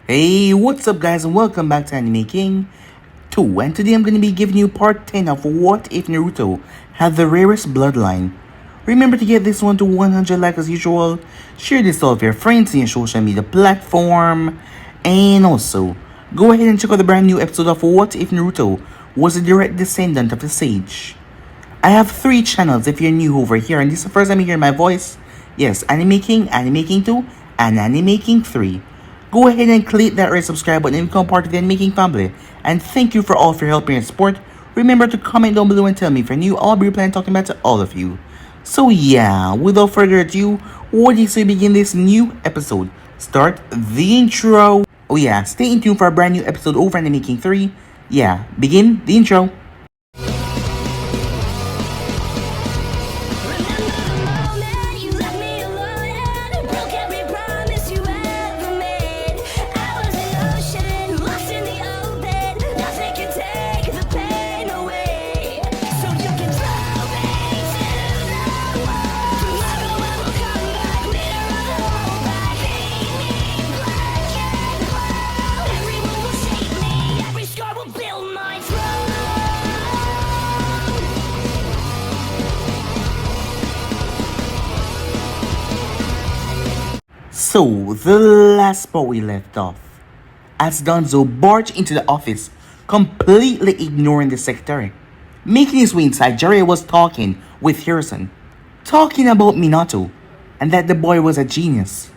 Hey, what's up guys and welcome back to Anime King 2, and today I'm going to be giving you part 10 of What If Naruto Had the Rarest Bloodline. Remember to get this one to 100 likes as usual, share this all with your friends in your social media platform, and also, go ahead and check out the brand new episode of What If Naruto Was a Direct Descendant of the Sage. I have 3 channels if you're new over here and this is the first time you hear my voice. Yes, Anime King 2, and Anime King 3. Go ahead and click that red subscribe button and become part of the Anime King family. And thank you for all of your help and support. Remember to comment down below and tell me if you're new. I'll be replying talking back to all of you. So yeah, without further ado, what do you say we begin this new episode? Start the intro. Oh yeah, stay tuned for a brand new episode over Anime King 3. Yeah, begin the intro. So, the last spot we left off, as Danzo barged into the office, completely ignoring the secretary. Making his way inside, Jiraiya was talking with Hiruzen, talking about Minato, and that the boy was a genius.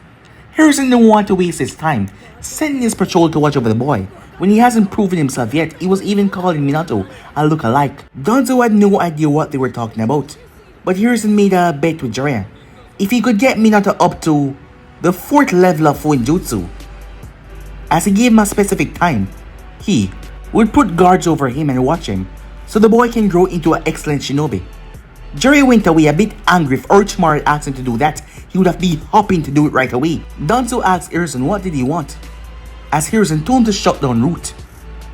Hiruzen didn't want to waste his time, sending his patrol to watch over the boy. When he hasn't proven himself yet, he was even calling Minato a look-alike. Danzo had no idea what they were talking about, but Hiruzen made a bet with Jiraiya. If he could get Minato up to the 4th level of Jutsu, as he gave him a specific time, he would put guards over him and watch him, so the boy can grow into an excellent shinobi. Jiraiya went away a bit angry. If Orochimaru had asked him to do that, he would have been hopping to do it right away. Danzo asked Hiruzen what did he want, as Hiruzen told him to shut down Root.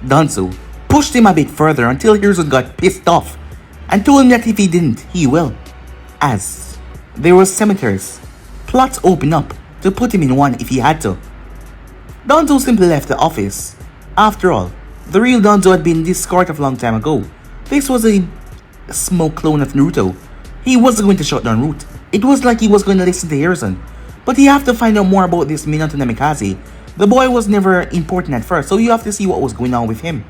Danzo pushed him a bit further until Hiruzen got pissed off and told him that if he didn't, he will. As there were cemeteries, plots open up to put him in one if he had to. Danzo simply left the office. After all, the real Danzo had been discarded a long time ago. This was a smoke clone of Naruto. He wasn't going to shut down Root. It was like he was going to listen to Hiruzen. But you have to find out more about this Minato Namikaze. The boy was never important at first, so you have to see what was going on with him.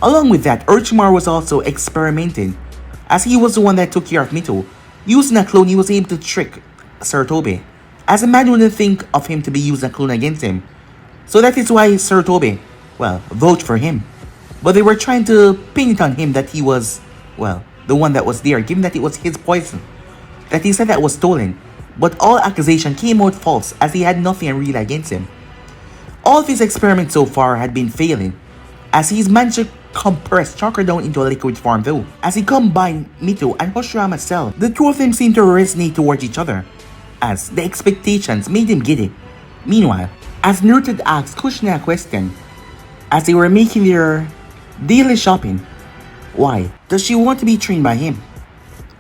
Along with that, Orochimaru was also experimenting, as he was the one that took care of Mito. Using a clone, he was able to trick Sarutobi, as a man wouldn't think of him to be using a clone against him. So that is why Sarutobi, vouched for him. But they were trying to pin it on him that he was, the one that was there, given that it was his poison, that he said that was stolen. But all accusation came out false, as he had nothing real against him. All of his experiments so far had been failing, as he's managed to compress chakra down into a liquid form though. As he combined Mito and Hoshirama's cell, the two of them seemed to resonate towards each other, as the expectations made him giddy. Meanwhile, as Naruto asked Kushina a question, as they were making their daily shopping, why does she want to be trained by him?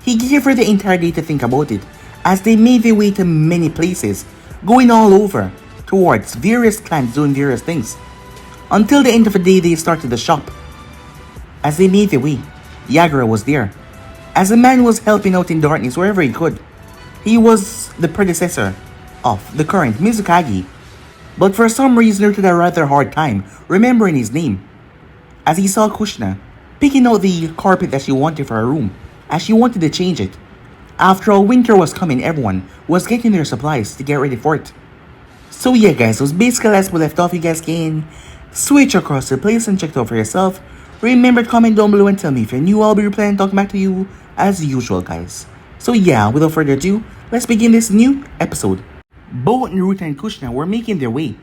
He gave her the entire day to think about it, as they made their way to many places, going all over, towards various clans doing various things. Until the end of the day they started the shop. As they made their way, Yagura was there, as the man was helping out in darkness wherever he could. He was the predecessor of the current Mizukage, but for some reason Naruto had a rather hard time remembering his name, as he saw Kushina picking out the carpet that she wanted for her room, as she wanted to change it. After all, winter was coming, everyone was getting their supplies to get ready for it. So yeah guys, so basically as we left off. You guys can switch across the place and check it out for yourself. Remember to comment down below and tell me if you're new. I'll be replying talking back to you as usual guys. So yeah, without further ado, let's begin this new episode. Both Naruto and Kushina were making their way,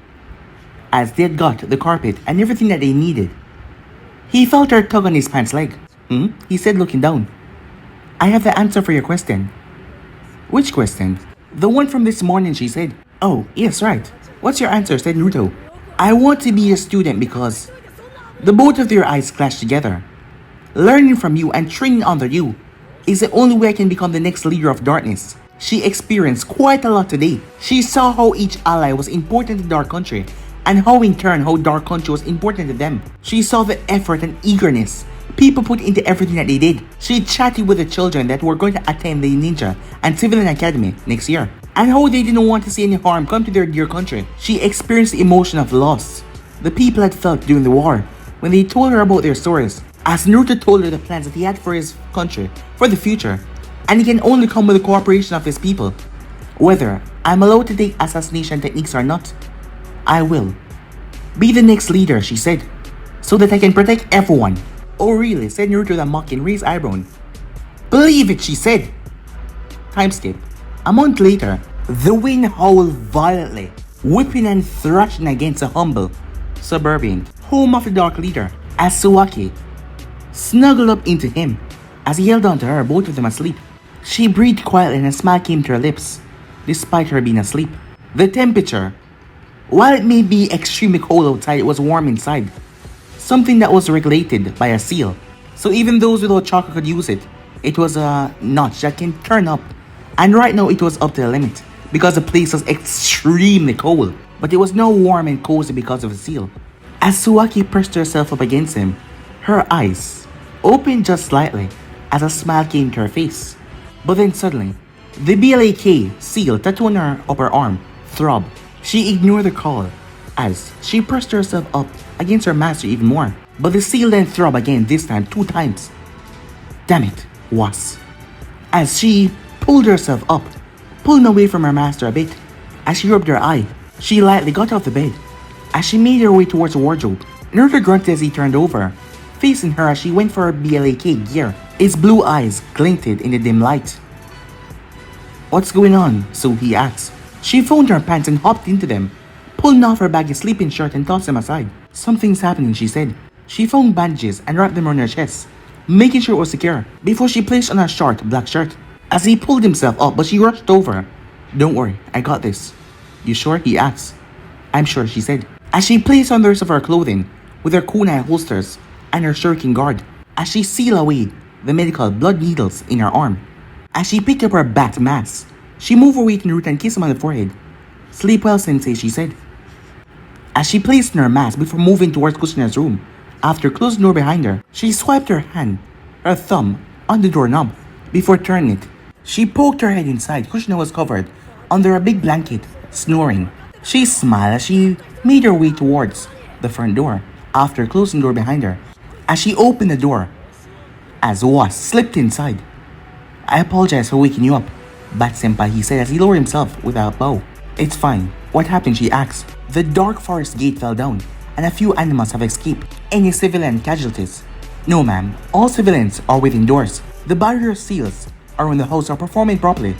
as they had got the carpet and everything that they needed. He felt her tug on his pants leg. He said looking down. I have the answer for your question. Which question? The one from this morning, she said. Oh, yes, right. What's your answer? Said Naruto. I want to be a student because the both of their eyes clash together. Learning from you and training under you is the only way I can become the next leader of darkness. She experienced quite a lot today. She saw how each ally was important in our country and how in turn how Dark Country was important to them. She saw the effort and eagerness people put into everything that they did. She chatted with the children that were going to attend the Ninja and Civilian Academy next year, and how they didn't want to see any harm come to their dear country. She experienced the emotion of loss the people had felt during the war when they told her about their stories, as Naruto told her the plans that he had for his country for the future, and it can only come with the cooperation of his people. Whether I'm allowed to take assassination techniques or not, I will. Be the next leader, she said, so that I can protect everyone. Oh really, said Naruto with a mock and raised eyebrow. Believe it, she said. Time skip. A month later, the wind howled violently, whipping and thrashing against a humble suburban home of the Dark Leader, as Suwaki snuggled up into him as he held on to her, both of them asleep. She breathed quietly and a smile came to her lips, despite her being asleep. The temperature, while it may be extremely cold outside, it was warm inside, something that was regulated by a seal. So even those without chakra could use it. It was a notch that can turn up, and right now it was up to the limit because the place was extremely cold, but it was now warm and cozy because of the seal. As Suwaki pressed herself up against him, her eyes opened just slightly as a smile came to her face. But then suddenly, the BLAK seal tattooed on her upper arm throbbed. She ignored the call as she pressed herself up against her master even more. But the seal then throbbed again, this time 2 times. Damn it, was. As she pulled herself up, pulling away from her master a bit. As she rubbed her eye, she lightly got off the bed. As she made her way towards the wardrobe, Naruto grunted as he turned over, facing her as she went for her BLAK gear. His blue eyes glinted in the dim light. What's going on? So he asked. She found her pants and hopped into them, pulling off her baggy sleeping shirt and tossed them aside. Something's happening, she said. She found bandages and wrapped them around her chest, making sure it was secure, before she placed on her short black shirt. As he pulled himself up, but she rushed over. Don't worry, I got this. You sure? He asked. I'm sure, she said, as she placed on the rest of her clothing, with her kunai holsters and her shuriken guard, as she sealed away the medical blood needles in her arm. As she picked up her bat mask, she moved away to Naruto and kissed him on the forehead. Sleep well, sensei, she said, as she placed on her mask before moving towards Kushina's room. After closing the door behind her, she swiped her hand, her thumb, on the doorknob before turning it. She poked her head inside. Kushina was covered under a big blanket, snoring. She smiled as she made her way towards the front door after closing the door behind her. As she opened the door, as Was slipped inside. I apologize for waking you up, Bat-senpai, he said as he lowered himself with a bow. It's fine. What happened? She asked. The dark forest gate fell down, and a few animals have escaped. Any civilian casualties? No, ma'am. All civilians are within doors. The barrier seals around the house are performing properly,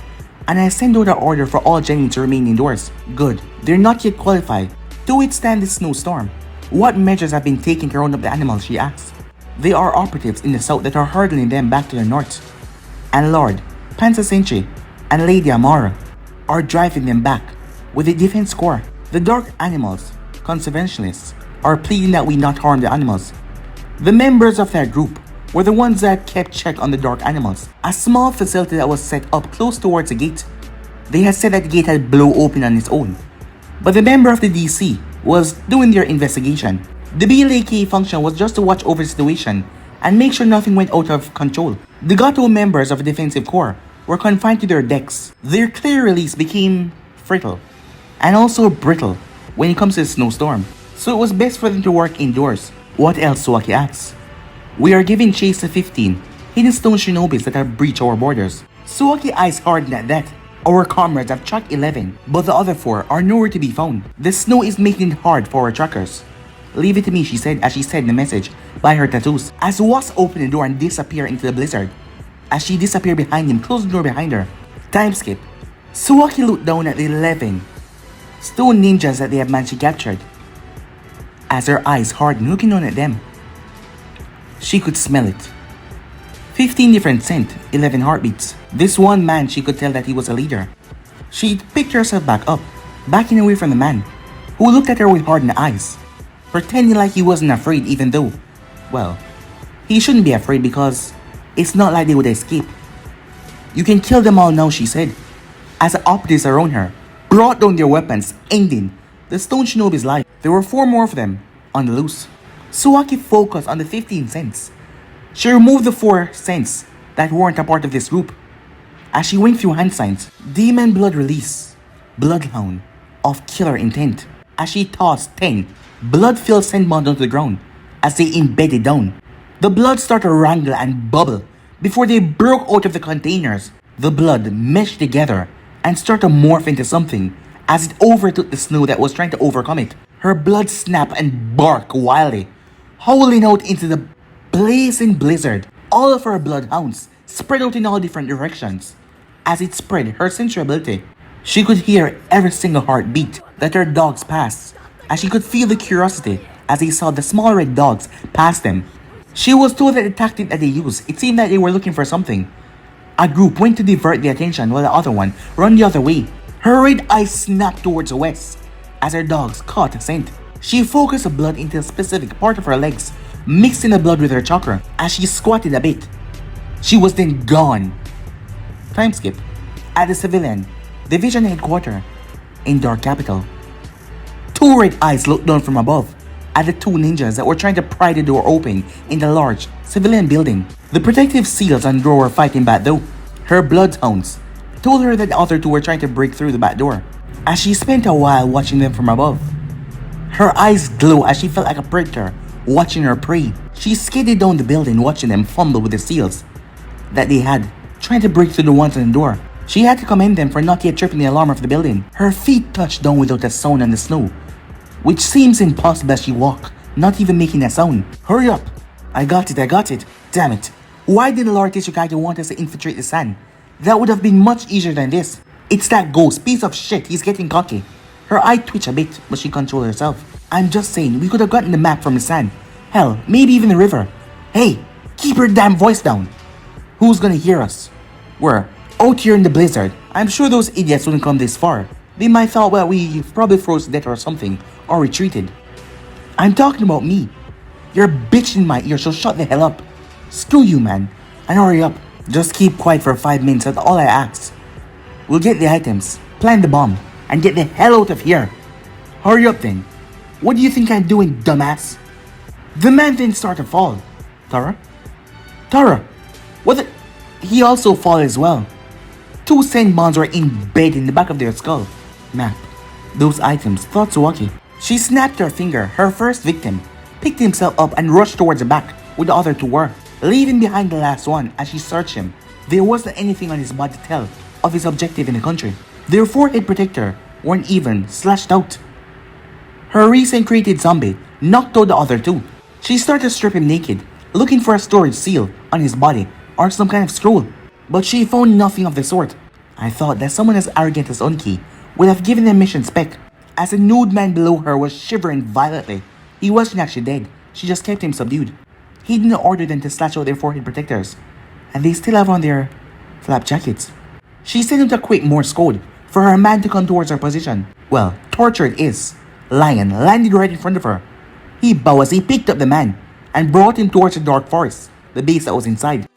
and I sent out an order for all genuine to remain indoors. Good. They're not yet qualified to withstand this snowstorm. What measures have been taken to round up the animals? She asked. There are operatives in the south that are hurdling them back to the north, and Lord Panza Senshi and Lady Amara are driving them back with a defense corps. The dark animals, conservationists, are pleading that we not harm the animals. The members of that group were the ones that kept check on the dark animals. A small facility that was set up close towards the gate. They had said that the gate had blown open on its own, but the member of the DC was doing their investigation. The BLAK function was just to watch over the situation and make sure nothing went out of control. The Gato members of the defensive corps were confined to their decks. Their clear release became brittle and also brittle when it comes to the snowstorm, so it was best for them to work indoors. What else? Suwaki asked. We are giving chase to 15 hidden stone shinobis that have breached our borders. Suwaki eyes hardened at that. Our comrades have tracked 11, but the other 4 are nowhere to be found. The snow is making it hard for our trackers. Leave it to me, she said as she said the message by her tattoos. As Was opened the door and disappeared into the blizzard. As she disappeared behind him, closed the door behind her. Time skip. Suwaki looked down at the 11 stone ninjas that they have managed to capture. As her eyes hardened, looking on at them, she could smell it. 15 different scent, 11 heartbeats. This one man, she could tell that he was a leader. She picked herself back up, backing away from the man, who looked at her with hardened eyes, pretending like he wasn't afraid even though, well, he shouldn't be afraid because it's not like they would escape. You can kill them all now, she said, as the operatives around her brought down their weapons, ending the stone shinobi's life. There were 4 more of them on the loose. Suwaki focused on the 15 cents. She removed the 4 cents that weren't a part of this group. As she went through hand signs, demon blood release, bloodhound of killer intent. As she tossed 10 blood-filled scent bombs onto the ground as they embedded down. The blood started to wrangle and bubble before they broke out of the containers. The blood meshed together and started to morph into something as it overtook the snow that was trying to overcome it. Her blood snapped and barked wildly, howling out into the blazing blizzard. All of her bloodhounds spread out in all different directions. As it spread her sensory ability, she could hear every single heartbeat that her dogs passed, as she could feel the curiosity as they saw the small red dogs pass them. She was told that the tactic that they used, it seemed that they were looking for something. A group went to divert the attention while the other one ran the other way. Her red eyes snapped towards the west as her dogs caught a scent. She focused the blood into a specific part of her legs, mixing the blood with her chakra. As she squatted a bit, she was then gone. Time skip. At the civilian division headquarters in Dark Capital, 2 red eyes looked down from above at the 2 ninjas that were trying to pry the door open in the large civilian building. The protective seals on the door were fighting back though. Her bloodhounds told her that the other 2 were trying to break through the back door. As she spent a while watching them from above, her eyes glowed as she felt like a predator watching her prey. She skidded down the building watching them fumble with the seals that they had, trying to break through the ones on the door. She had to commend them for not yet tripping the alarm of the building. Her feet touched down without a sound on the snow, which seems impossible as she walked, not even making a sound. Hurry up! I got it. Damn it. Why did the Lord Tishikage want us to infiltrate the sand? That would have been much easier than this. It's that ghost piece of shit, he's getting cocky. Her eye twitched a bit, but she controlled herself. I'm just saying, we could have gotten the map from the sand. Hell, maybe even the river. Hey, keep your damn voice down. Who's gonna hear us? We're out here in the blizzard. I'm sure those idiots wouldn't come this far. They might thought, well, we probably froze to death or something, or retreated. I'm talking about me. You're a bitch in my ear, so shut the hell up. Screw you, man. And hurry up. Just keep quiet for 5 minutes, that's all I ask. We'll get the items, plant the bomb, and get the hell out of here. Hurry up then. What do you think I'm doing, dumbass? The man then started to fall. Tara? What the? He also fall as well. 2 sand bombs were embedded in the back of their skull. Map. Those items, thought Suwaki. She snapped her finger. Her first victim picked himself up and rushed towards the back with the other 2 were, leaving behind the last one as she searched him. There wasn't anything on his body to tell of his objective in the country. Their forehead protector weren't even slashed out. Her recent created zombie knocked out the other 2. She started to strip him naked, looking for a storage seal on his body or some kind of scroll, but she found nothing of the sort. I thought that someone as arrogant as Oniki would have given them mission spec. As the nude man below her was shivering violently, he wasn't actually dead, she just kept him subdued. He didn't order them to slash out their forehead protectors, and they still have on their flap jackets. She sent him to quick Morse code for her man to come towards her position. Well, tortured is. Lion landed right in front of her. He bowed as he picked up the man and brought him towards the dark forest, the base that was inside.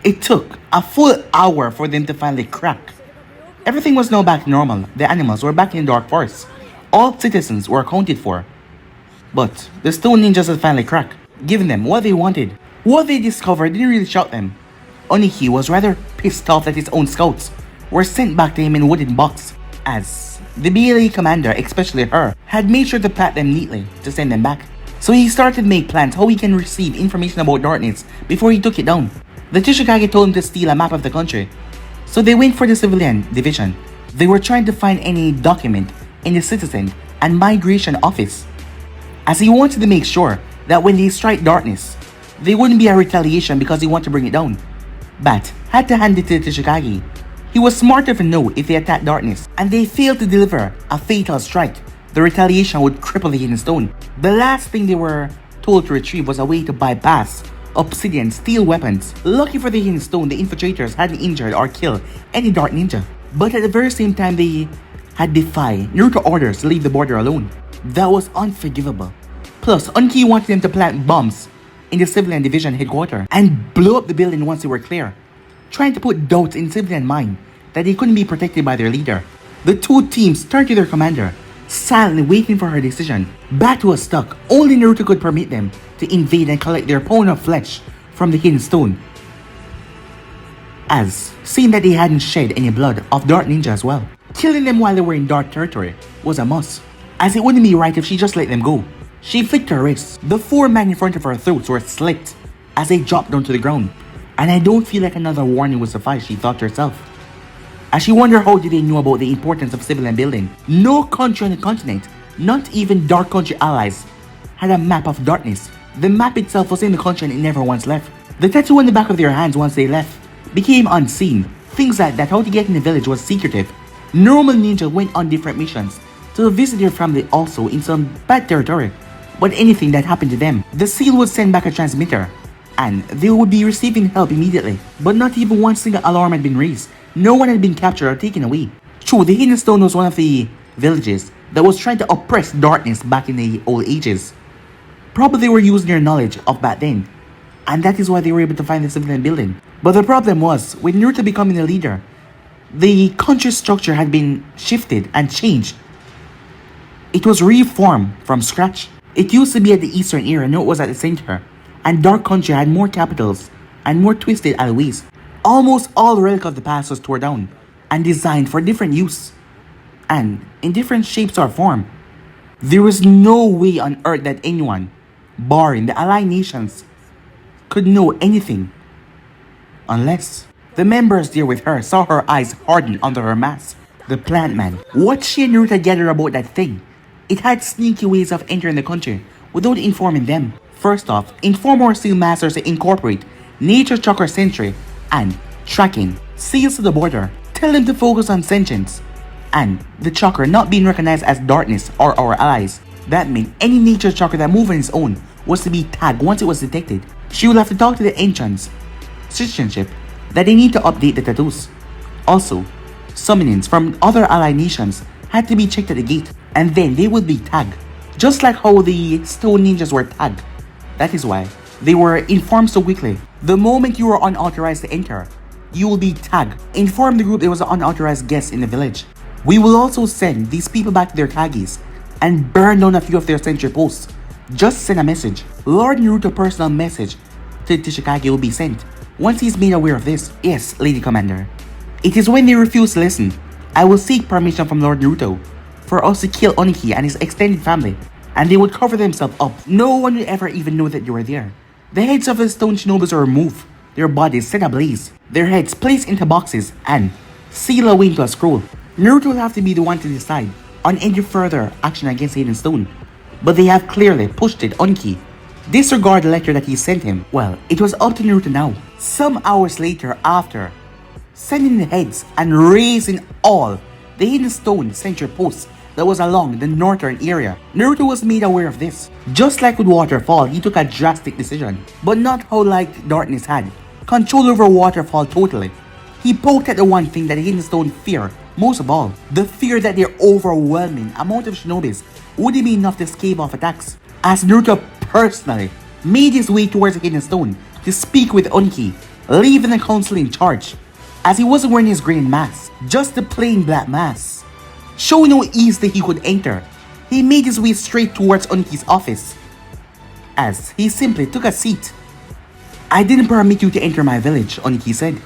It took a full hour for them to finally crack. Everything was now back to normal. The animals were back in the dark forest. All citizens were accounted for. But the stone ninjas had finally cracked, giving them what they wanted. What they discovered didn't really shock them. Oniki was rather pissed off that his own scouts were sent back to him in a wooden box, as the BLA commander, especially her, had made sure to plant them neatly to send them back. So he started to make plans how he can receive information about darkness before he took it down. The Tishikage told him to steal a map of the country, so they went for the civilian division. They were trying to find any document in the citizen and migration office, as he wanted to make sure that when they strike darkness, there wouldn't be a retaliation because he wanted to bring it down. Bat had to hand it to the Tishikage. He was smart enough to know if they attacked darkness and they failed to deliver a fatal strike, the retaliation would cripple the hidden stone. The last thing they were told to retrieve was a way to bypass obsidian steel weapons. Lucky for the hidden stone, the infiltrators hadn't injured or killed any dark ninja, but at the very same time they had defied Naruto orders to leave the border alone. That was unforgivable. Plus, Oniki wanted them to plant bombs in the civilian division headquarters and blow up the building once they were clear, trying to put doubts in civilian mind that they couldn't be protected by their leader. The 2 teams turned to their commander, silently waiting for her decision. Bat was stuck. Only Naruto could permit them to invade and collect their pound of flesh from the hidden stone, as seeing that they hadn't shed any blood of Dark Ninja as well. Killing them while they were in dark territory was a must, as it wouldn't be right if she just let them go. She flicked her wrist. The 4 men in front of her throats were slit as they dropped down to the ground. And I don't feel like another warning would suffice, she thought to herself, as she wondered how did they know about the importance of civilian building. No country on the continent, not even dark country allies, had a map of darkness. The map itself was in the country and it never once left. The tattoo on the back of their hands once they left became unseen. Things like that, how to get in the village was secretive. Normal ninja went on different missions to visit their family also in some bad territory. But anything that happened to them, the seal would send back a transmitter and they would be receiving help immediately. But not even one single alarm had been raised. No one had been captured or taken away. True, the Hidden Stone was one of the villages that was trying to oppress darkness back in the old ages. Probably they were using their knowledge of back then, and that is why they were able to find the civilian building. But the problem was, with Naruto becoming the leader, the country's structure had been shifted and changed. It was reformed from scratch. It used to be at the eastern area, now it was at the center, and Dark Country had more capitals and more twisted alleyways. Almost all relic of the past was torn down and designed for different use and in different shapes or form. There was no way on earth that anyone, barring the allied nations, could know anything unless the members there with her saw her eyes harden under her mask. The plant man. What she and Naruto gathered about that thing, it had sneaky ways of entering the country without informing them. First off, inform our seal masters to incorporate nature chakra sentry and tracking seals to the border. Tell them to focus on sentience and the chakra not being recognized as darkness or our allies. That meant any nature chakra that moved on its own was to be tagged once it was detected. She will have to talk to the entrance citizenship that they need to update the tattoos. Also, summonings from other allied nations had to be checked at the gate, and then they would be tagged, just like how the stone ninjas were tagged. That is why they were informed so quickly. The moment you were unauthorized to enter, you will be tagged. Inform the group there was an unauthorized guest in the village. We will also send these people back to their kagis and burn down a few of their sentry posts. Just send a message. Lord Naruto's personal message to Tishikage will be sent once he's made aware of this. Yes, Lady Commander. It is when they refuse to listen, I will seek permission from Lord Naruto for us to kill Oniki and his extended family, and they would cover themselves up. No one would ever even know that you were there. The heads of the stone shinobis are removed, their bodies set ablaze, their heads placed into boxes and sealed away into a scroll. Naruto will have to be the one to decide on any further action against Hidden Stone, but they have clearly pushed it Oniki. Disregard the letter that he sent him. Well, it was up to Naruto now. Some hours later, after sending the heads and raising all the Hidden Stone sentry posts that was along the northern area, Naruto was made aware of this. Just like with Waterfall, he took a drastic decision, but not how like Darkness had control over Waterfall totally. He poked at the one thing that the Hidden Stone fear most of all, the fear that their overwhelming amount of shinobis wouldn't be enough to scave off attacks. As Naruto personally made his way towards the Hidden Stone to speak with Oniki, leaving the council in charge, as he wasn't wearing his green mask, just the plain black mask. Showing how easily he could enter, he made his way straight towards Oniki's office, as he simply took a seat. I didn't permit you to enter my village, Oniki said.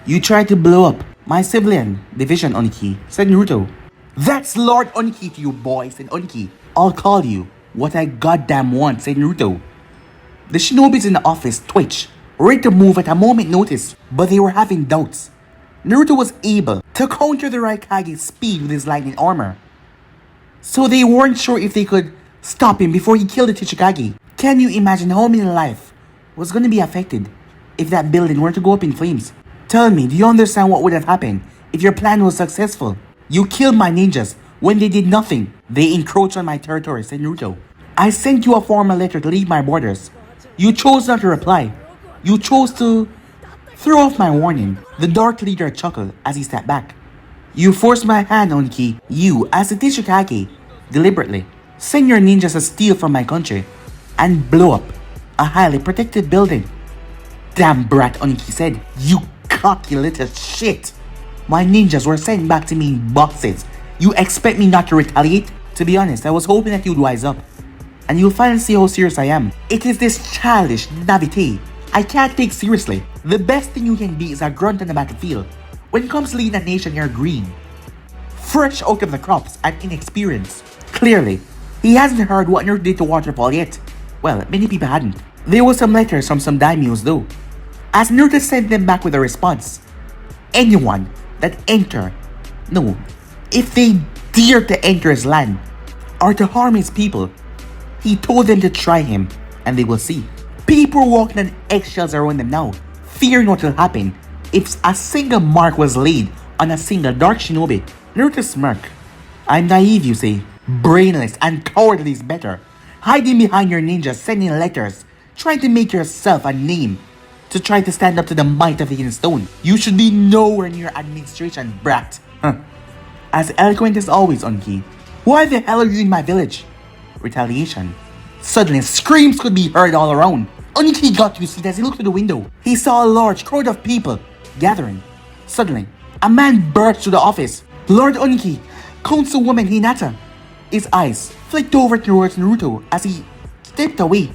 You tried to blow up my civilian division, Oniki, said Naruto. That's Lord Oniki to you, boy, said Oniki. I'll call you what I goddamn want, said Naruto. The shinobis in the office twitched, ready to move at a moment's notice, but they were having doubts. Naruto was able to counter the Raikage's speed with his lightning armor, so they weren't sure if they could stop him before he killed the Tishikage. Can you imagine how many life was going to be affected if that building were to go up in flames? Tell me, do you understand what would have happened if your plan was successful? You killed my ninjas when they did nothing. They encroached on my territory, said Naruto. I sent you a formal letter to leave my borders. You chose not to reply. You chose to throw off my warning. The Dark Leader chuckled as he stepped back. You forced my hand, Oniki. You, as the Tishikage, deliberately send your ninjas to steal from my country and blow up a highly protected building. Damn brat, Oniki said. You cocky little shit. My ninjas were sent back to me in boxes You expect me not to retaliate? To be honest, I was hoping that you'd wise up. And you'll finally see how serious I am. It is this childish naivete I can't take seriously. The best thing you can be is a grunt on the battlefield. When it comes to leading a nation, you're green, fresh out of the crops and inexperienced. Clearly, he hasn't heard what Naruto did to Waterfall yet. Well, many people hadn't. There were some letters from some daimyos though, as Naruto sent them back with a response. Anyone that if they dare to enter his land or to harm his people, he told them to try him and they will see. People walking on eggshells around them now, fearing what will happen if a single mark was laid on a single dark shinobi. Naruto smirked. I'm naive, you say. Brainless and cowardly is better. Hiding behind your ninjas, sending letters, trying to make yourself a name, to try to stand up to the might of the hidden stone. You should be nowhere near administration, brat. As eloquent as always, Oniki. Why the hell are you in my village? Retaliation. Suddenly, screams could be heard all around. Oniki got to his feet as he looked through the window. He saw a large crowd of people gathering. Suddenly, a man burst through the office. Lord Oniki, Councilwoman Hinata. His eyes flicked over towards Naruto as he stepped away.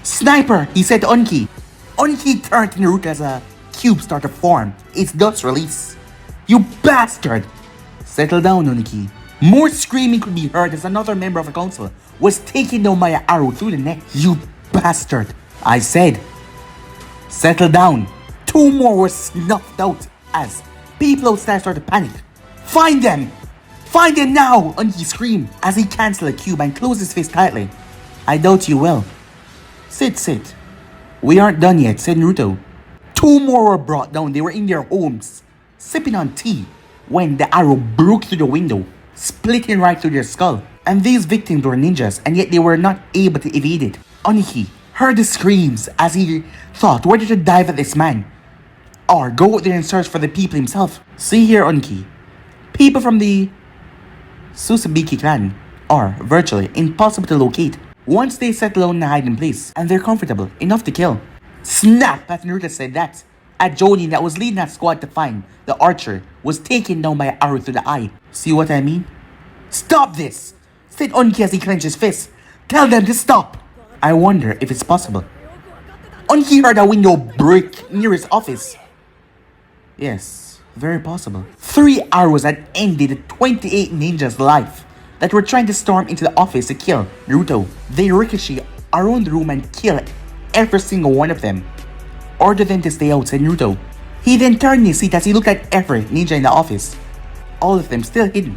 Sniper, he said to Oniki. Oniki turned to Naruto as a cube started to form, its dust release. You bastard! Settle down, Oniki. More screaming could be heard as another member of the council was taken down by an arrow through the neck. You bastard! I said. Settle down. Two more were snuffed out as people outside started to panic. Find them! Find them now! Oniki screamed as he cancelled a cube and closed his fist tightly. I doubt you will. Sit. We aren't done yet, said Naruto. Two more were brought down. They were in their homes, sipping on tea, when the arrow broke through the window, splitting right through their skull. And these victims were ninjas, and yet they were not able to evade it. Oniki heard the screams as he thought whether to dive at this man or go out there and search for the people himself. See here, Oniki. People from the Suwaki clan are virtually impossible to locate once they settle down in a hiding place and they're comfortable enough to kill. Snap! As Naruto said that, a Jonin that was leading that squad to find the archer was taken down by an arrow through the eye. See what I mean? Stop this! Said Oniki as he clenched his fist. Tell them to stop! I wonder if it's possible. Oniki heard a window break near his office. Yes, very possible. 3 arrows had ended the 28 ninjas' life that were trying to storm into the office to kill Naruto. They ricochet around the room and kill every single one of them. Order them to stay out, said Naruto. He then turned in his seat as he looked at every ninja in the office. All of them still hidden.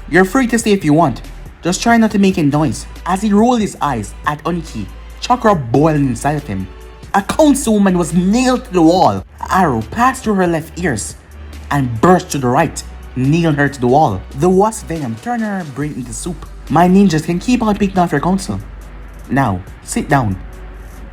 You're free to stay if you want. Just try not to make any noise. As he rolled his eyes at Oniki, chakra boiled inside of him. A councilwoman was nailed to the wall. An arrow passed through her left ears and burst to the right, nailing her to the wall. The wasp venom turned her brain into soup. My ninjas can keep on picking off your council. Now, sit down.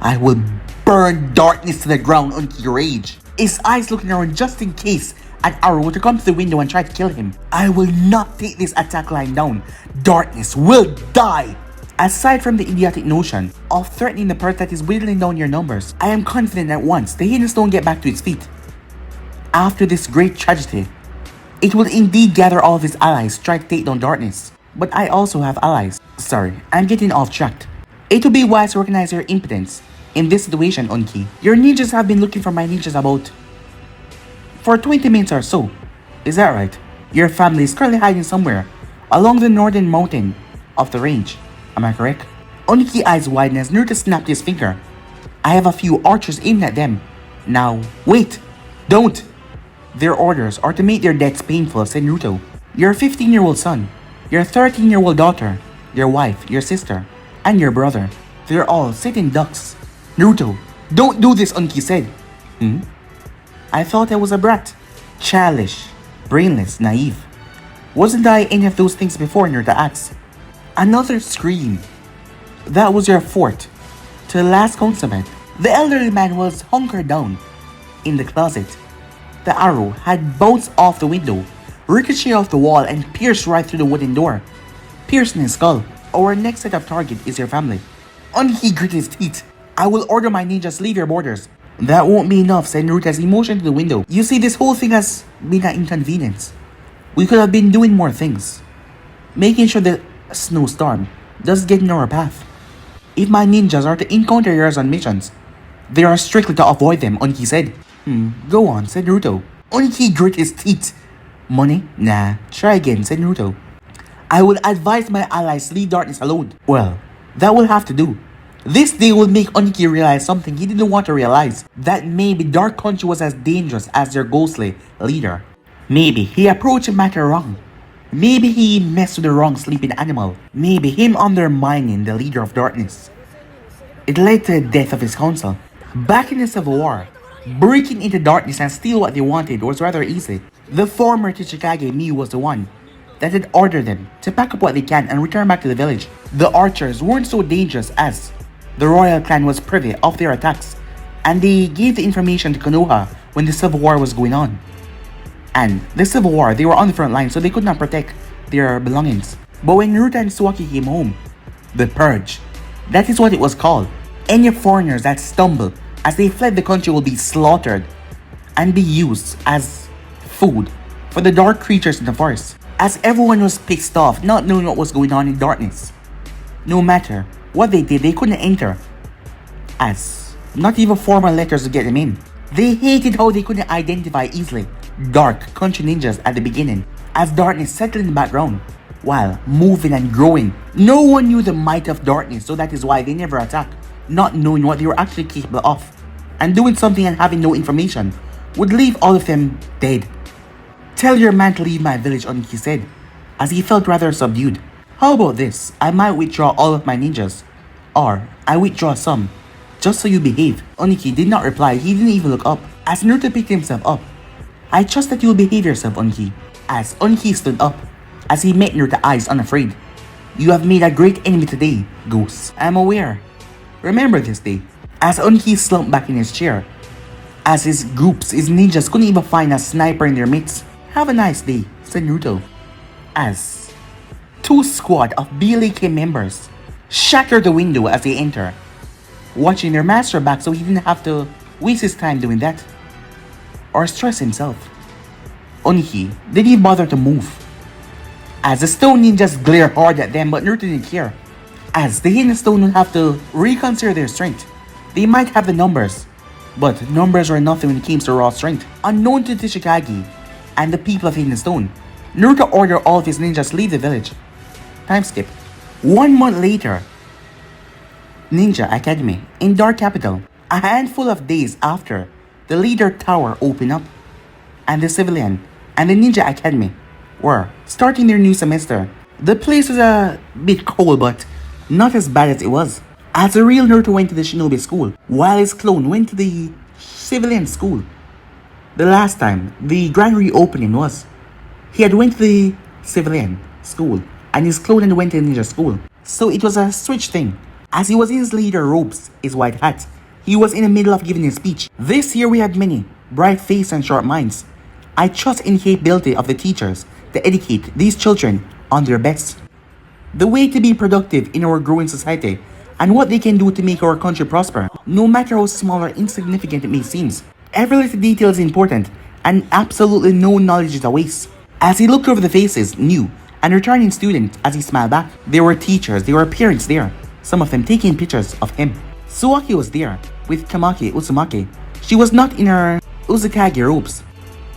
I will burn darkness to the ground. Oniki rage. His eyes looking around just in case an arrow were to come to the window and try to kill him. I will not take this attack lying down. Darkness will die. Aside from the idiotic notion of threatening the person that is whittling down your numbers, I am confident that once the hidden stone get back to its feet, after this great tragedy, it will indeed gather all of his allies to try to take down darkness. But I also have allies. Sorry, I'm getting off track. It would be wise to recognize your impotence in this situation, Oniki. Your ninjas have been looking for my ninjas for 20 minutes or so. Is that right? Your family is currently hiding somewhere along the northern mountain of the range. Am I correct? Oniki's eyes widened as Naruto snapped his finger. I have a few archers aimed at them. Now, wait! Don't! Their orders are to make their deaths painful, said Naruto. Your 15-year-old son, your 13-year-old daughter, your wife, your sister, and your brother. They're all sitting ducks. Naruto, don't do this, Oniki said. I thought I was a brat. Childish, brainless, naive. Wasn't I any of those things before, Naruto asked? Another scream. That was your fort. To the last councilman, the elderly man was hunkered down in the closet. The arrow had bounced off the window, ricocheted off the wall, and pierced right through the wooden door, piercing his skull. Our next set of target is your family. Oniki gritted his teeth. I will order my ninjas leave your borders. That won't be enough, said Naruto as he motioned to the window. You see, this whole thing has been an inconvenience. We could have been doing more things. making sure the snowstorm doesn't get in our path. If my ninjas are to encounter yours on missions, they are strictly to avoid them, Oniki said. Go on, said Naruto. Oniki grit his teeth. Money? Nah, try again, said Naruto. I would advise my allies leave darkness alone. Well, that will have to do. This day will make Oniki realize something he didn't want to realize. That maybe Dark Country was as dangerous as their ghostly leader. Maybe he approached the matter wrong. Maybe he messed with the wrong sleeping animal. Maybe him undermining the leader of darkness. It led to the death of his council. Back in the Civil War, breaking into darkness and steal what they wanted was rather easy. The former Tsuchikage Miu was the one that had ordered them to pack up what they can and return back to the village. The archers weren't so dangerous as the royal clan was privy of their attacks, and they gave the information to Konoha when the Civil War was going on. And the Civil War, they were on the front line, so they could not protect their belongings. But when Naruto and Suwaki came home, the purge, that is what it was called. Any foreigners that stumble as they fled the country will be slaughtered and be used as food for the dark creatures in the forest. As everyone was pissed off, not knowing what was going on in darkness. No matter what they did, they couldn't enter, as not even formal letters to get them in. They hated how they couldn't identify easily dark country ninjas at the beginning, as darkness settled in the background while moving and growing. No one knew the might of darkness, so that is why they never attacked, not knowing what they were actually capable of. And doing something and having no information would leave all of them dead. Tell your man to leave my village, Oniki said, as he felt rather subdued. How about this? I might withdraw all of my ninjas. Or, I withdraw some, just so you behave. Oniki did not reply, he didn't even look up. As Naruto picked himself up, I trust that you will behave yourself, Oniki. As Oniki stood up, as he met Naruto's eyes unafraid. You have made a great enemy today, Ghost. I am aware. Remember this day. As Oniki slumped back in his chair, as his groups, his ninjas couldn't even find a sniper in their midst. Have a nice day, said Naruto. As two squad of BLAK members shattered the window as they enter, watching their master back so he didn't have to waste his time doing that or stress himself. Oniki didn't even bother to move, as the stone ninjas glared hard at them, but Naruto didn't care, as the hidden stone would have to reconsider their strength. They might have the numbers, but numbers were nothing when it came to raw strength. Unknown to Tsuchikage and the people of Hidden Stone, Naruto ordered all of his ninjas leave the village. Time skip. 1 month later, Ninja Academy in Dark Capital. A handful of days after the Leader Tower opened up, and the civilian and the Ninja Academy were starting their new semester. The place was a bit cold, but not as bad as it was, as the real Naruto went to the shinobi school, while his clone went to the civilian school. The last time the grand reopening was, he had went to the civilian school, and his clone had went to the ninja school. So it was a switch thing. As he was in his leader robes, his white hat, he was in the middle of giving his speech. This year we had many bright faces and sharp minds. I trust in the capability of the teachers to educate these children on their best, the way to be productive in our growing society, and what they can do to make our country prosper, no matter how small or insignificant it may seem. Every little detail is important, and absolutely no knowledge is a waste. As he looked over the faces, new and returning students, as he smiled back, there were teachers, there were parents there, some of them taking pictures of him. Suwaki was there, with Tamaki Uzumaki. She was not in her Uzukage robes,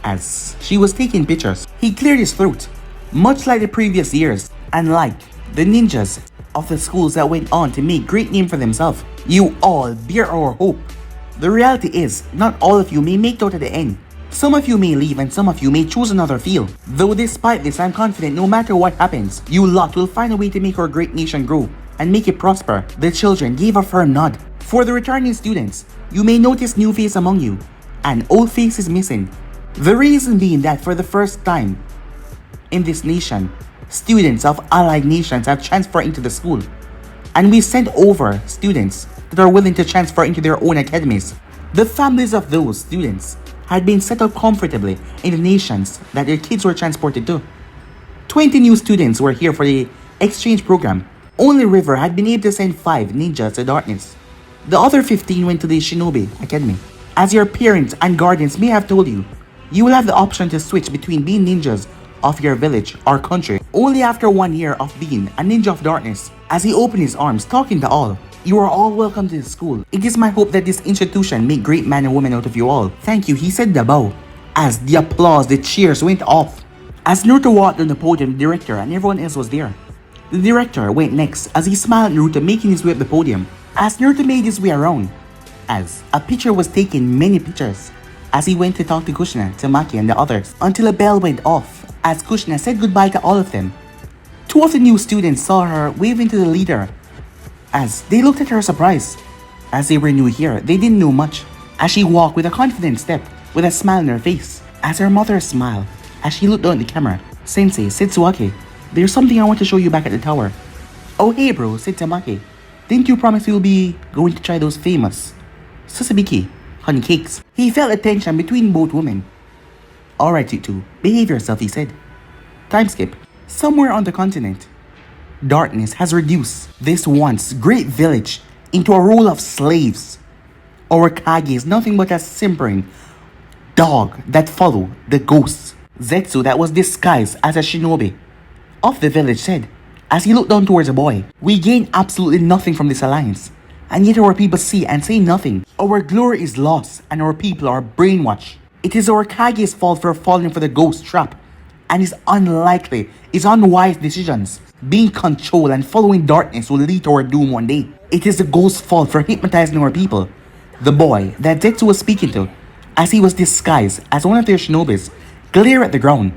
as she was taking pictures. He cleared his throat, much like the previous years, and like the ninjas of the schools that went on to make great name for themselves. You all bear our hope. The reality is, not all of you may make it out at the end. Some of you may leave and some of you may choose another field. Though despite this, I'm confident no matter what happens, you lot will find a way to make our great nation grow and make it prosper. The children gave a firm nod. For the returning students, you may notice new face among you, and old face is missing. The reason being that for the first time in this nation, students of allied nations have transferred into the school, and we sent over students that are willing to transfer into their own academies. The families of those students had been settled comfortably in the nations that their kids were transported to. 20 new students were here for the exchange program. Only River had been able to send 5 ninjas to darkness. The other 15 went to the Shinobi Academy. As your parents and guardians may have told you, you will have the option to switch between being ninjas of your village or country, only after 1 year of being a ninja of darkness, as he opened his arms, talking to all. You are all welcome to the school. It is my hope that this institution make great men and women out of you all. Thank you, he said the bow. As the applause, the cheers went off. As Naruto walked on the podium, the director and everyone else was there. The director went next as he smiled at Naruto, making his way up the podium. As Naruto made his way around, as a picture was taken, many pictures, as he went to talk to Kushina, Tamaki and the others, until a bell went off, as Kushina said goodbye to all of them. 2 of the new students saw her waving to the leader, as they looked at her surprised. As they were new here, they didn't know much, as she walked with a confident step, with a smile on her face, as her mother smiled, as she looked down at the camera. Sensei, said Suwaki, there's something I want to show you back at the tower. Oh hey bro, said Tamaki, didn't you promise you'll be going to try those famous Susabiki honey cakes? He felt a tension between both women. Alright you two, behave yourself, he said. Time skip. Somewhere on the continent, darkness has reduced this once great village into a roll of slaves. Our Kage is nothing but a simpering dog that follow the ghosts. Zetsu, that was disguised as a shinobi of the village, said as he looked down towards the boy. We gain absolutely nothing from this alliance, and yet our people see and say nothing. Our glory is lost and our people are brainwashed. It is our Kage's fault for falling for the ghost trap, and his unwise decisions. Being controlled and following darkness will lead to our doom one day. It is the ghost's fault for hypnotizing our people. The boy that Zetsu was speaking to, as he was disguised as one of their shinobis, glared at the ground.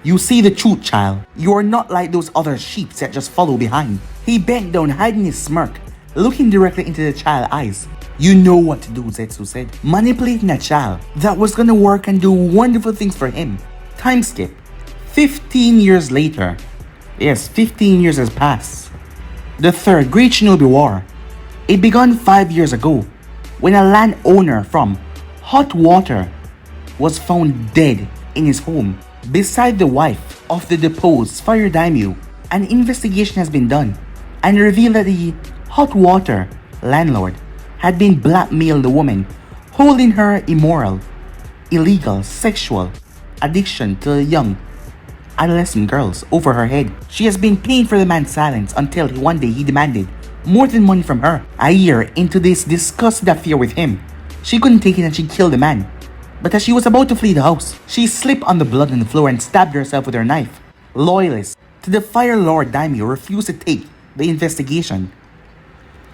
You see the truth, child. You are not like those other sheep that just follow behind. He bent down, hiding his smirk, looking directly into the child's eyes. You know what to do, Zetsu said. Manipulating a child that was gonna work and do wonderful things for him. Time skip. 15 years later. Yes, 15 years has passed. The third Great Shinobi War. It began 5 years ago, when a landowner from Hot Water was found dead in his home, beside the wife of the deposed Fire Daimyo. An investigation has been done and revealed that the Hot Water landlord had been blackmailing the woman, holding her immoral, illegal, sexual addiction to young adolescent girls over her head. She has been paying for the man's silence until one day he demanded more than money from her. A year into this disgusting affair with him, she couldn't take it and she killed the man. But as she was about to flee the house, she slipped on the blood on the floor and stabbed herself with her knife. Loyalists to the Fire Lord Daimyo refused to take the investigation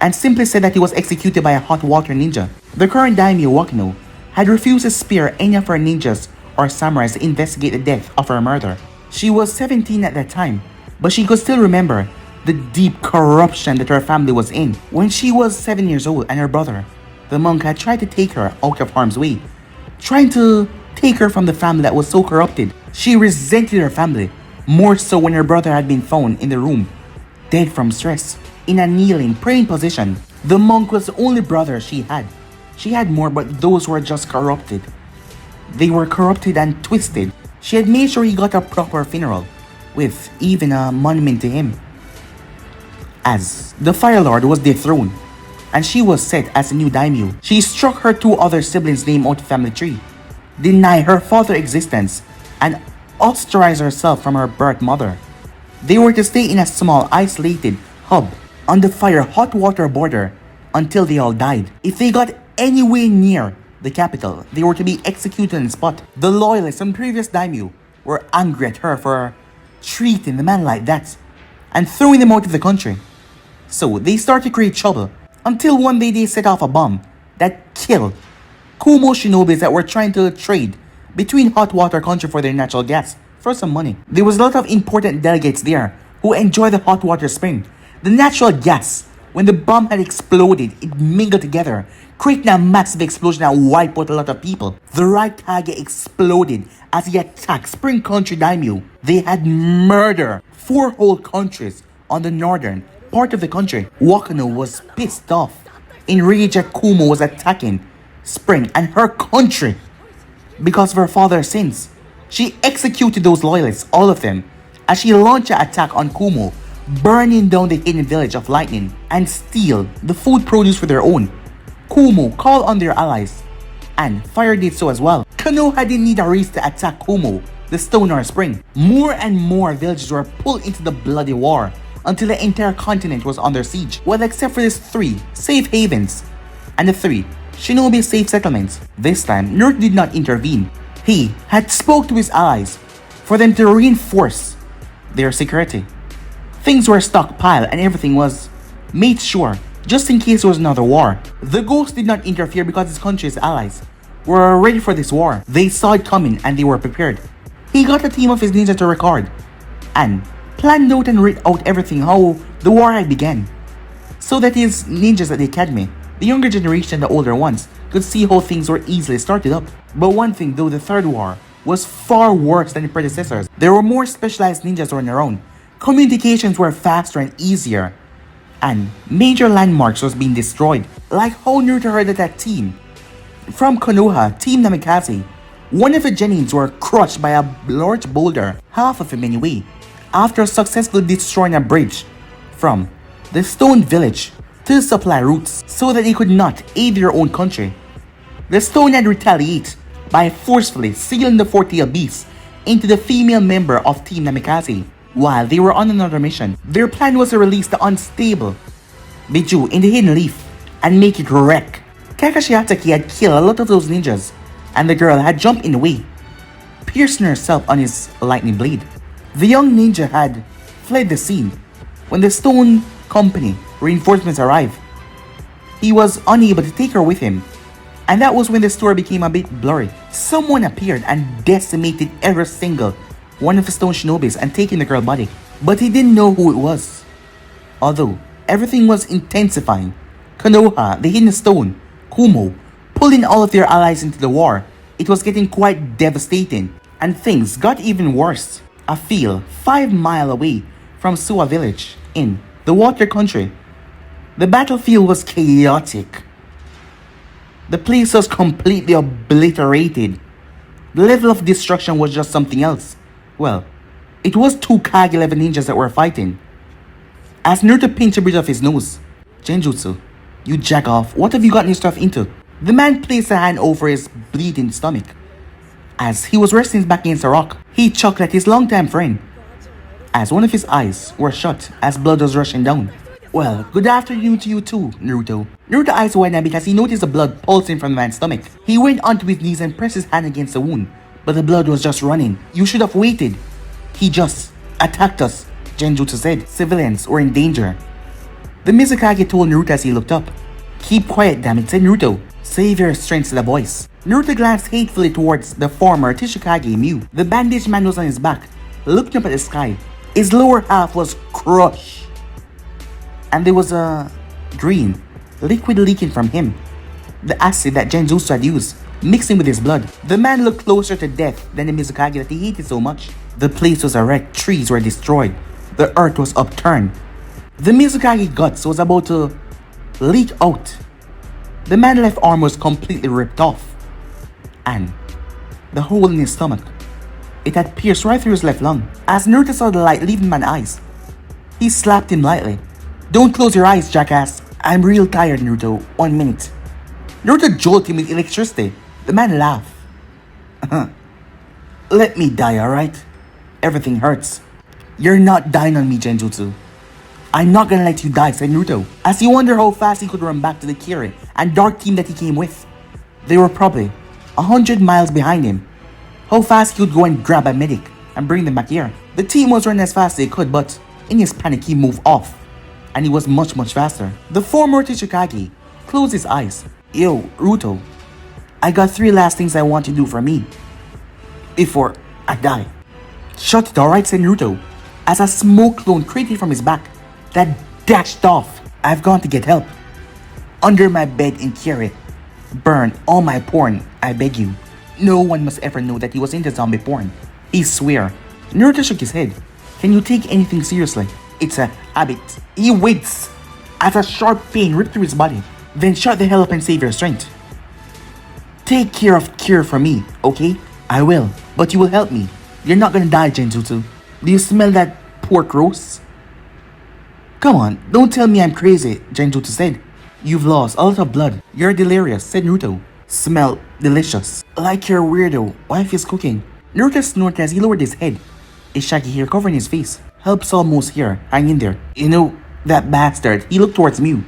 and simply said that he was executed by a hot water ninja. The current Daimyo Wakino had refused to spare any of her ninjas or samurais to investigate the death of her murderer. She was 17 at that time, but she could still remember the deep corruption that her family was in. When she was 7 years old and her brother, the monk, had tried to take her out of harm's way, trying to take her from the family that was so corrupted. She resented her family, more so when her brother had been found in the room, dead from stress, in a kneeling, praying position. The monk was the only brother she had. She had more, but those were just corrupted. They were corrupted and twisted. She had made sure he got a proper funeral, with even a monument to him. As the Fire Lord was dethroned, and she was set as the new daimyo, she struck her 2 other siblings' name out of the family tree, denied her father's existence, and ostracized herself from her birth mother. They were to stay in a small, isolated hub on the Fire Hot Water border until they all died. If they got anywhere near the capital, they were to be executed on the spot. The loyalists and previous daimyo were angry at her for treating the man like that and throwing them out of the country. So they started to create trouble until one day they set off a bomb that killed Kumo shinobis that were trying to trade between Hot Water country for their natural gas for some money. There was a lot of important delegates there who enjoyed the hot water spring. The natural gas, when the bomb had exploded, it mingled together, creating a massive explosion that wiped out a lot of people. The right target exploded as he attacked Spring Country Daimyo. They had murdered 4 whole countries on the northern part of the country. Wakano was pissed off, enraged that Kumo was attacking Spring and her country because of her father's sins. She executed those loyalists, all of them, as she launched an attack on Kumo, burning down the hidden village of Lightning and steal the food produce for their own. Kumo called on their allies, and Fire did so as well. Konoha didn't need a reason to attack Kumo the stone or spring. More and more villages were pulled into the bloody war until the entire continent was under siege. Well, except for these 3 safe havens and the 3 shinobi safe settlements. This time, Naruto did not intervene. He had spoke to his allies for them to reinforce their security. Things were stockpiled and everything was made sure just in case there was another war. The ghost did not interfere because his country's allies were ready for this war. They saw it coming and they were prepared. He got a team of his ninjas to record and planned out and read out everything how the war had began, so that his ninjas at the academy, the younger generation and the older ones, could see how things were easily started up. But one thing though, the third war was far worse than the predecessors. There were more specialized ninjas running around, communications were faster and easier, and major landmarks was being destroyed. Like how Naruto heard that that team from Konoha, Team Namikaze, one of the Genins were crushed by a large boulder, half of him anyway, after successfully destroying a bridge from the stone village to the supply routes so that they could not aid their own country. The stone had retaliated by forcefully sealing the 40 beasts into the female member of Team Namikaze. While they were on another mission, their plan was to release the unstable Biju in the hidden leaf and make it wreck. Kakashi Hatake had killed a lot of those ninjas, and the girl had jumped in the way, piercing herself on his lightning blade. The young ninja had fled the scene when the Stone Company reinforcements arrived. He was unable to take her with him, and that was when the story became a bit blurry. Someone appeared and decimated every single one of the Stone Shinobis and taking the girl's body, but he didn't know who it was. Although everything was intensifying, Konoha, the Hidden Stone, Kumo, pulling all of their allies into the war, it was getting quite devastating, and things got even worse. A field 5 miles away from Suwa village in the water country, the battlefield was chaotic. The place was completely obliterated. The level of destruction was just something else. Well, it was 2 Kage 11 ninjas that were fighting. As Naruto pinched the bridge of his nose, Genjutsu, you jack off, what have you gotten your stuff into? The man placed a hand over his bleeding stomach. As he was resting his back against a rock, he chuckled at his longtime friend, as one of his eyes were shut as blood was rushing down. Well, good afternoon to you too, Naruto. Naruto's eyes widened because he noticed the blood pulsing from the man's stomach. He went onto his knees and pressed his hand against the wound, but the blood was just running. You should have waited. He just attacked us, Genjutsu said. Civilians were in danger. The Mizukage told Naruto as he looked up. Keep quiet, damn it, said Naruto. Save your strength, said the voice. Naruto glanced hatefully towards the former Tishikage Mew. The bandaged man was on his back, looking up at the sky. His lower half was crushed, and there was a green liquid leaking from him. The acid that Genjutsu had used, mixing with his blood. The man looked closer to death than the Mizukage that he hated so much. The place was a wreck, trees were destroyed, the earth was upturned. The Mizukage guts was about to leak out. The man's left arm was completely ripped off, and the hole in his stomach, it had pierced right through his left lung. As Naruto saw the light leaving the man's eyes, he slapped him lightly. Don't close your eyes, jackass. I'm real tired, Naruto. 1 minute. Naruto jolted him with electricity. The man laughed. Let me die, alright? Everything hurts. You're not dying on me, Genjutsu. I'm not gonna let you die, said Naruto, as he wondered how fast he could run back to the Kirin and dark team that he came with. They were probably 100 miles behind him. How fast he could go and grab a medic and bring them back here. The team was running as fast as they could, but in his panic he moved off, and he was much faster. The former Tishikage closed his eyes. Yo, Naruto, I got 3 last things I want you to do for me before I die. Shut it, alright, said Naruto, as a smoke clone created from his back that dashed off. I've gone to get help. Under my bed in Kirin. Burn all my porn, I beg you. No one must ever know that he was into zombie porn. He swear. Naruto shook his head. Can you take anything seriously? It's a habit. He waits as a sharp pain ripped through his body. Then shut the hell up and save your strength. Take care of Kira for me, okay? I will, but you will help me. You're not gonna die, Genjutsu. Do you smell that pork roast? Come on, don't tell me I'm crazy, Genjutsu said. You've lost a lot of blood. You're delirious, said Naruto. Smell delicious. Like your weirdo wife is cooking. Naruto snorted as he lowered his head, his shaggy hair covering his face. Help's almost here, hang in there. You know, that bastard, he looked towards Mew.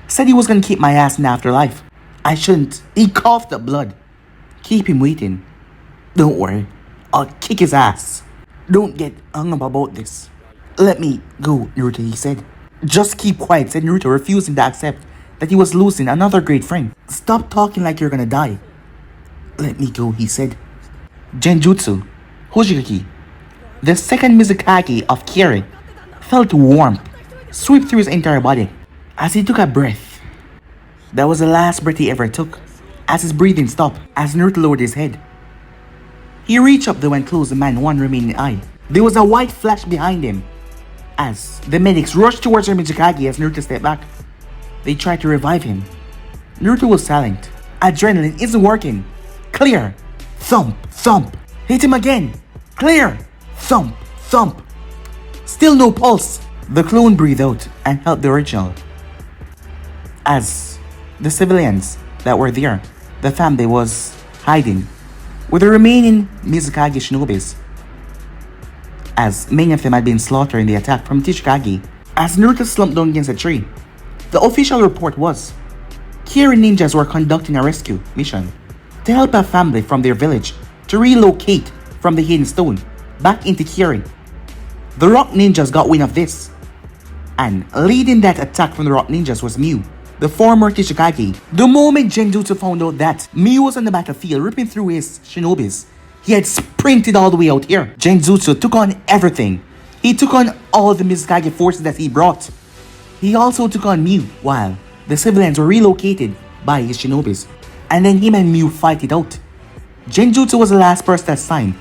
Said he was gonna kick my ass in the afterlife. I shouldn't. He coughed up blood. Keep him waiting. Don't worry, I'll kick his ass. Don't get hung up about this. Let me go, Naruto, he said. Just keep quiet, said Naruto, refusing to accept that he was losing another great friend. Stop talking like you're gonna die. Let me go, he said. Genjutsu, Hojigaki, the second Mizukage of Kiri, felt warmth sweep through his entire body as he took a breath. That was the last breath he ever took, as his breathing stopped as Naruto lowered his head. He reached up though and closed the man's one remaining eye. There was a white flash behind him as the medics rushed towards their Mizukage as Naruto stepped back. They tried to revive him. Naruto was silent. Adrenaline isn't working. Clear. Thump, thump. Hit him again. Clear. Thump, thump. Still no pulse. The clone breathed out and helped the original. As the civilians that were there, the family was hiding with the remaining Mizukage shinobis, as many of them had been slaughtered in the attack from Tishikage. As Naruto slumped down against a tree, the official report was Kiri ninjas were conducting a rescue mission to help a family from their village to relocate from the Hidden Stone back into Kiri. The Rock Ninjas got wind of this, and leading that attack from the Rock Ninjas was Mew, the former Tishikage. The moment Genjutsu found out that Mew was on the battlefield ripping through his shinobis, he had sprinted all the way out here. Genjutsu took on everything. He took on all the Mizukage forces that he brought. He also took on Mew while the civilians were relocated by his shinobis, and then him and Mew fight it out. Genjutsu was the last person that signed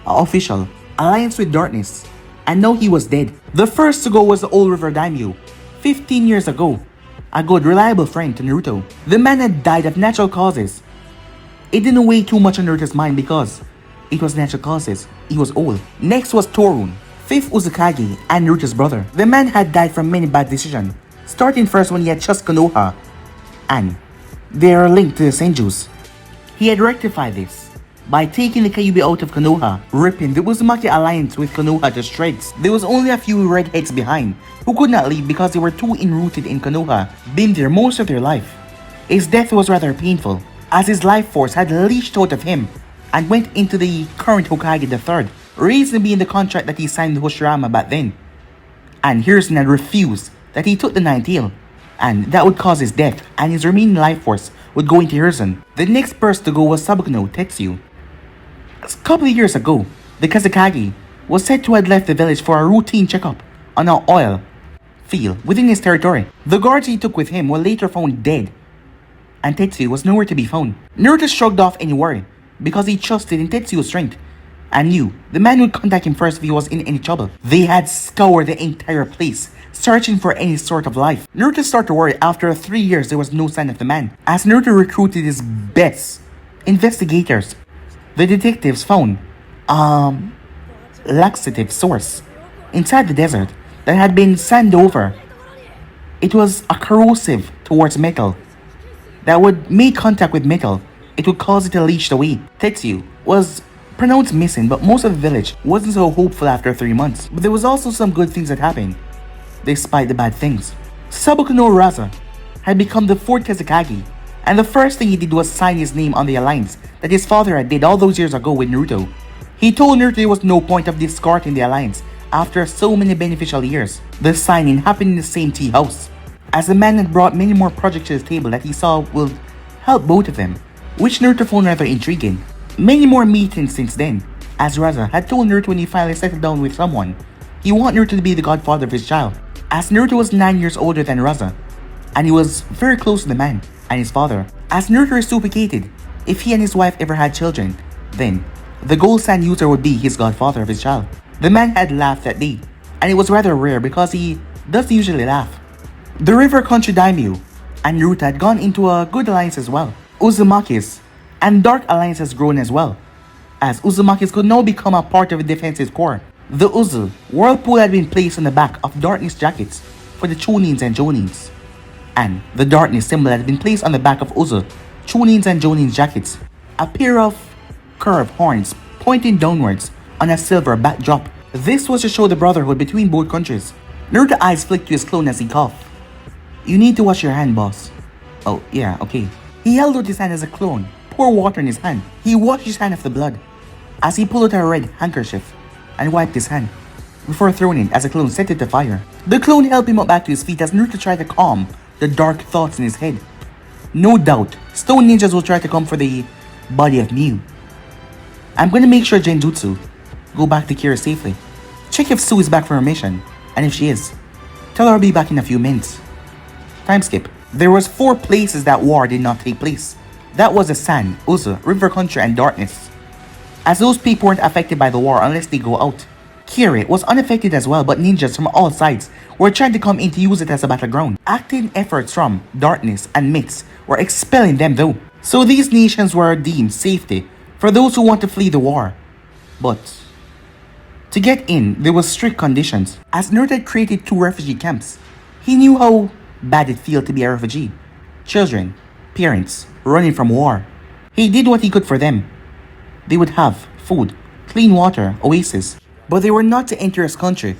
an official alliance with darkness, and now he was dead. The first to go was the old river daimyo, 15 years ago, a good reliable friend to Naruto. The man had died of natural causes. It didn't weigh too much on Naruto's mind because it was natural causes. He was old. Next was Torun, 5th Uzukage and Naruto's brother. The man had died from many bad decisions, starting first when he had just Konoha, and they are linked to the Senjus. He had rectified this by taking the Kyuubi out of Konoha, ripping the Uzumaki alliance with Konoha to shreds. There was only a few redheads behind who could not leave because they were too enrooted in Konoha, been there most of their life. His death was rather painful, as his life force had leached out of him and went into the current Hokage III, reason being the contract that he signed with Hoshirama back then. And Hiruzen had refused that he took the Ninth Tail, and that would cause his death, and his remaining life force would go into Hiruzen. The next person to go was Sabukuno Tetsuyu. A couple of years ago, the Kazekage was said to have left the village for a routine checkup on an oil field within his territory. The guards he took with him were later found dead, and Tetsuyu was nowhere to be found. Naruto shrugged off any worry because he trusted in Tetsuyu's strength and knew the man would contact him first if he was in any trouble. They had scoured the entire place, searching for any sort of life. Naruto started to worry after 3 years there was no sign of the man. As Naruto recruited his best investigators, the detectives found laxative source inside the desert that had been sanded over. It was a corrosive towards metal that would make contact with metal. It would cause it to leach away. Tetsuyu was pronounced missing, but most of the village wasn't so hopeful after 3 months. But there was also some good things that happened, despite the bad things. Sabuku no Raza had become the 4th Kazekage, and the first thing he did was sign his name on the alliance that his father had did all those years ago with Naruto. He told Naruto there was no point of discarding the alliance after so many beneficial years. The signing happened in the same tea house, as the man had brought many more projects to the table that he saw would help both of them, which Naruto found rather intriguing. Many more meetings since then, as Raza had told Naruto when he finally settled down with someone, he wanted Naruto to be the godfather of his child, as Naruto was 9 years older than Raza, and he was very close to the man and his father. As Naruto reciprocated, if he and his wife ever had children, then the gold sand user would be his godfather of his child. The man had laughed that day, and it was rather rare because he doesn't usually laugh. The river country daimyo and Naruto had gone into a good alliance as well. Uzumaki's and Dark Alliance has grown as well, as Uzumaki's could now become a part of the defensive core. The Uzu whirlpool had been placed on the back of darkness jackets for the Chunins and Jonins, and the darkness symbol had been placed on the back of Uzu, Chunins and Jonins jackets. A pair of curved horns pointing downwards on a silver backdrop. This was to show the brotherhood between both countries. Naruto's eyes flicked to his clone as he coughed. You need to wash your hand, boss. Oh, yeah, okay. He held out his hand as a clone, poured water in his hand. He washed his hand of the blood as he pulled out a red handkerchief and wiped his hand before throwing it as the clone set it to fire. The clone helped him up back to his feet as Naruto tried to calm the dark thoughts in his head. No doubt, stone ninjas will try to come for the body of Mew. I'm going to make sure Genjutsu go back to Kira safely. Check if Sue is back from her mission, and if she is, tell her I'll be back in a few minutes. Time skip. There was 4 places that war did not take place. That was the Sand, Uzu, River Country, and Darkness. As those people weren't affected by the war unless they go out. Kira was unaffected as well, but ninjas from all sides were trying to come in to use it as a battleground. Active efforts from Darkness and Myths were expelling them though. So these nations were deemed safety for those who want to flee the war. But to get in, there was strict conditions. As Naruto had created 2 refugee camps, he knew how bad it felt to be a refugee. Children, parents, running from war. He did what he could for them. They would have food, clean water, oasis, but they were not to enter his country,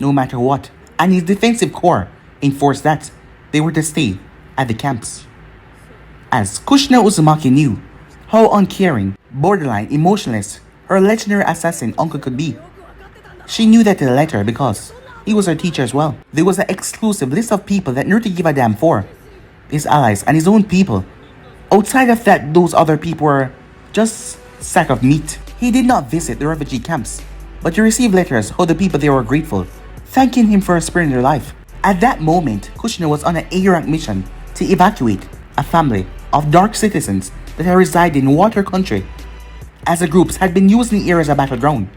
no matter what. And his defensive corps enforced that they were to stay at the camps. As Kushina Uzumaki knew how uncaring, borderline, emotionless her legendary assassin uncle could be. She knew that to the letter because he was her teacher as well. There was an exclusive list of people that Naruto gave a damn for. His allies and his own people. Outside of that, those other people were just sack of meat. He did not visit the refugee camps, but he received letters how the people there were grateful, thanking him for sparing their life. At that moment, Kushina was on an A-rank mission to evacuate a family of dark citizens that had resided in Water Country, as the groups had been using the area as a battleground.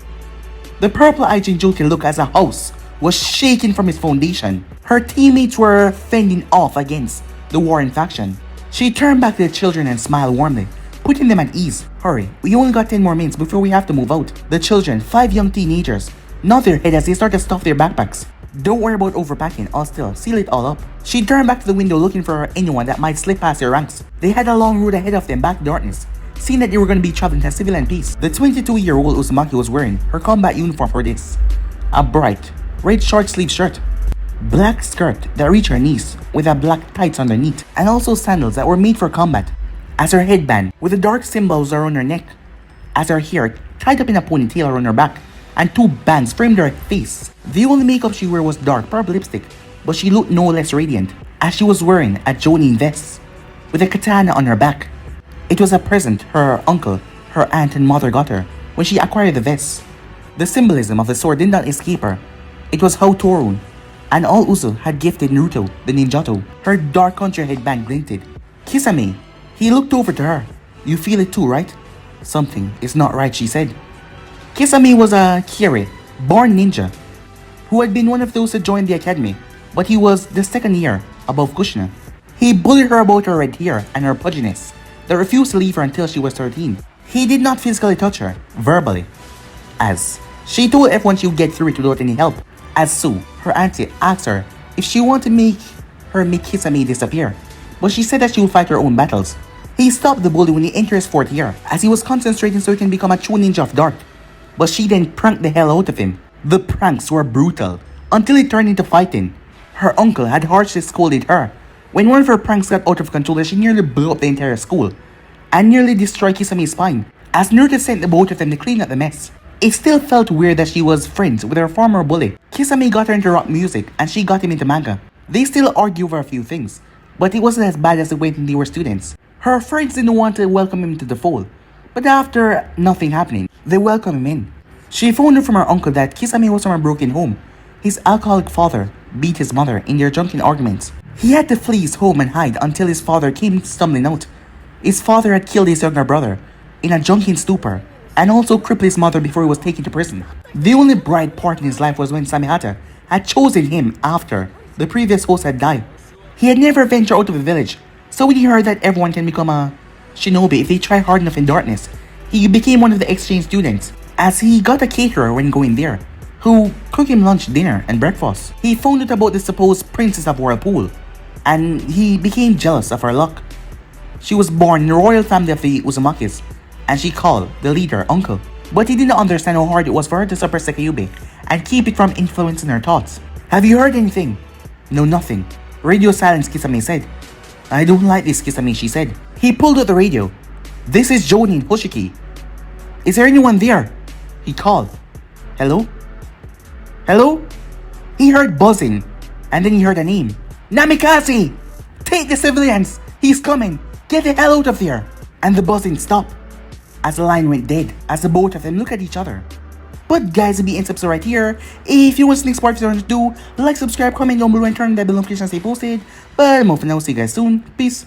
The purple-eyed Jinjutsu looked as a house was shaking from its foundation. Her teammates were fending off against the warring faction. She turned back to the children and smiled warmly, putting them at ease. Hurry, we only got 10 more minutes before we have to move out. The children, 5 young teenagers, nod their head as they start to stuff their backpacks. Don't worry about overpacking, I'll still seal it all up. She turned back to the window looking for anyone that might slip past their ranks. They had a long road ahead of them back to Darkness, seeing that they were going to be traveling to civilian peace. The 22-year-old Uzumaki was wearing her combat uniform for this. A bright, red short-sleeve shirt, black skirt that reached her knees with a black tights underneath, and also sandals that were made for combat, as her headband with the dark symbols around her neck, as her hair tied up in a ponytail around her back, and 2 bands framed her face. The only makeup she wore was dark purple lipstick, but she looked no less radiant, as she was wearing a Jonin vest with a katana on her back. It was a present her uncle, her aunt and mother got her when she acquired the vest. The symbolism of the sword did not escape her. It was how Torun and all Uzu had gifted Naruto the ninjato. Her dark country headband glinted. Kisame, he looked over to her. You feel it too, right? Something is not right, she said. Kisame was a Kiri, born ninja, who had been one of those to join the academy, but he was the 2nd year above Kushina. He bullied her about her red hair and her pudginess that refused to leave her until she was 13. He did not physically touch her, verbally, as she told everyone she would get through it without any help. As Sue, her auntie, asked her if she wanted to make Kisame disappear, but she said that she would fight her own battles. He stopped the bully when he entered his 4th year, as he was concentrating so he can become a true ninja of dark. But she then pranked the hell out of him. The pranks were brutal, until it turned into fighting. Her uncle had harshly scolded her when one of her pranks got out of control and she nearly blew up the entire school, and nearly destroyed Kisame's spine, as Naruto sent the both of them to clean up the mess. It still felt weird that she was friends with her former bully. Kisame got her into rock music and she got him into manga. They still argue over a few things, but it wasn't as bad as it when they were students. Her friends didn't want to welcome him to the fold, but after nothing happening, they welcomed him in. She found out from her uncle that Kisame was from a broken home. His alcoholic father beat his mother in their drunken arguments. He had to flee his home and hide until his father came stumbling out. His father had killed his younger brother in a drunken stupor, and also crippled his mother before he was taken to prison. The only bright part in his life was when Samihata had chosen him after the previous host had died. He had never ventured out of the village, so when he heard that everyone can become a shinobi if they try hard enough in darkness, he became one of the exchange students, as he got a caterer when going there, who cooked him lunch, dinner, and breakfast. He found out about the supposed princess of Whirlpool, and he became jealous of her luck. She was born in the royal family of the Uzumakis, and she called the leader uncle. but he did not understand how hard it was for her to suppress the Kyuubi and keep it from influencing her thoughts. Have you heard anything? No, nothing. Radio silence, Kisame said. I don't like this, Kisame, she said. He pulled out the radio. This is Jonin Hoshiki. Is there anyone there? He called. Hello? Hello? He heard buzzing, and then he heard a name. Namikaze! Take the civilians! He's coming! Get the hell out of there! And the buzzing stopped as the line went dead as the both of them looked at each other. But guys, we'll be in episode right here. If you want to next part, if you want to do, like, subscribe, comment down below, and turn that bell notification to stay posted. But more for now, see you guys soon. Peace.